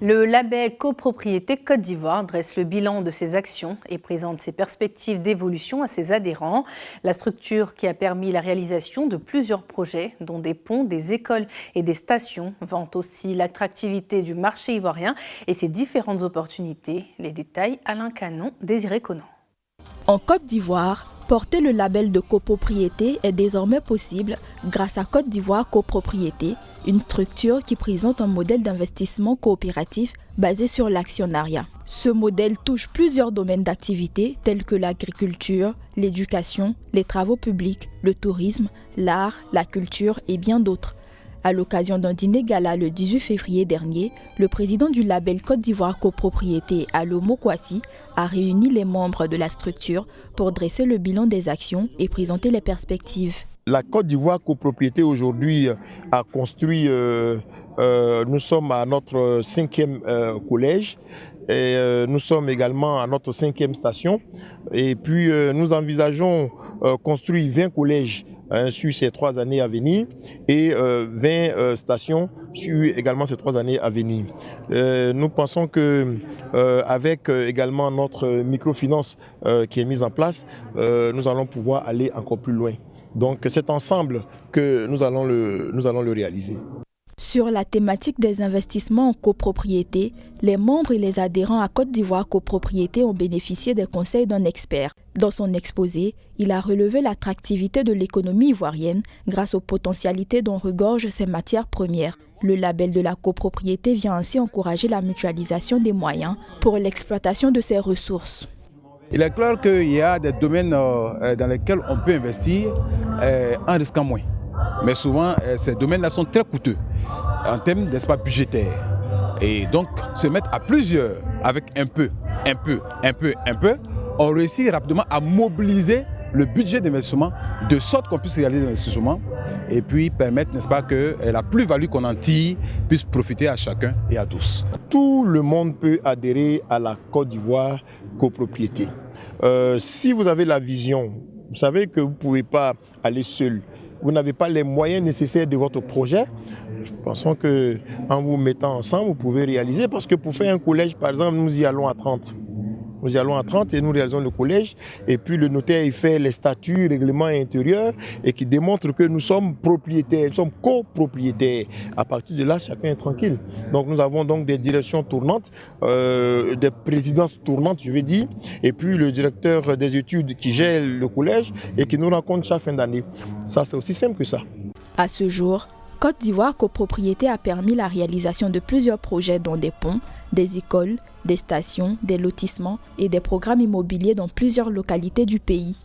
Le label Copropriété Côte d'Ivoire dresse le bilan de ses actions et présente ses perspectives d'évolution à ses adhérents. La structure qui a permis la réalisation de plusieurs projets, dont des ponts, des écoles et des stations, vante aussi l'attractivité du marché ivoirien et ses différentes opportunités. Les détails, Alain Canon, Désiré Conan. En Côte d'Ivoire, porter le label de copropriété est désormais possible grâce à Côte d'Ivoire Copropriété, une structure qui présente un modèle d'investissement coopératif basé sur l'actionnariat. Ce modèle touche plusieurs domaines d'activité tels que l'agriculture, l'éducation, les travaux publics, le tourisme, l'art, la culture et bien d'autres. À l'occasion d'un dîner gala le 18 février dernier, le président du label Côte d'Ivoire Copropriété, Alomo Kwasi, a réuni les membres de la structure pour dresser le bilan des actions et présenter les perspectives. La Côte d'Ivoire Copropriété aujourd'hui a construit, nous sommes à notre 5e collège et nous sommes également à notre 5e station. Et puis nous envisageons construire 20 collèges sur ces 3 années à venir et 20 stations sur également ces 3 années à venir. Nous pensons que avec également notre microfinance qui est mise en place, nous allons pouvoir aller encore plus loin. Donc c'est ensemble que nous allons le réaliser. Sur la thématique des investissements en copropriété, les membres et les adhérents à Côte d'Ivoire Copropriété ont bénéficié des conseils d'un expert. Dans son exposé, il a relevé l'attractivité de l'économie ivoirienne grâce aux potentialités dont regorgent ses matières premières. Le label de la copropriété vient ainsi encourager la mutualisation des moyens pour l'exploitation de ses ressources. Il est clair qu'il y a des domaines dans lesquels on peut investir en risquant moins. Mais souvent, ces domaines-là sont très coûteux en termes d'espace budgétaire. Et donc, se mettre à plusieurs avec un peu, on réussit rapidement à mobiliser le budget d'investissement de sorte qu'on puisse réaliser l'investissement et puis permettre, n'est-ce pas, que la plus-value qu'on en tire puisse profiter à chacun et à tous. Tout le monde peut adhérer à la Côte d'Ivoire Copropriété. Si vous avez la vision, vous savez que vous ne pouvez pas aller seul. Vous n'avez pas les moyens nécessaires de votre projet. Pensons qu'en vous mettant ensemble, vous pouvez réaliser. Parce que pour faire un collège, par exemple, nous y allons à 30. Nous y allons à 30 et nous réalisons le collège. Et puis le notaire il fait les statuts, règlements intérieurs et qui démontrent que nous sommes propriétaires, nous sommes copropriétaires. À partir de là, chacun est tranquille. Donc nous avons donc des directions tournantes, des présidences tournantes, je vais dire. Et puis le directeur des études qui gère le collège et qui nous rencontre chaque fin d'année. Ça, c'est aussi simple que ça. À ce jour, Côte d'Ivoire Copropriété a permis la réalisation de plusieurs projets dont des ponts, des écoles, des stations, des lotissements et des programmes immobiliers dans plusieurs localités du pays.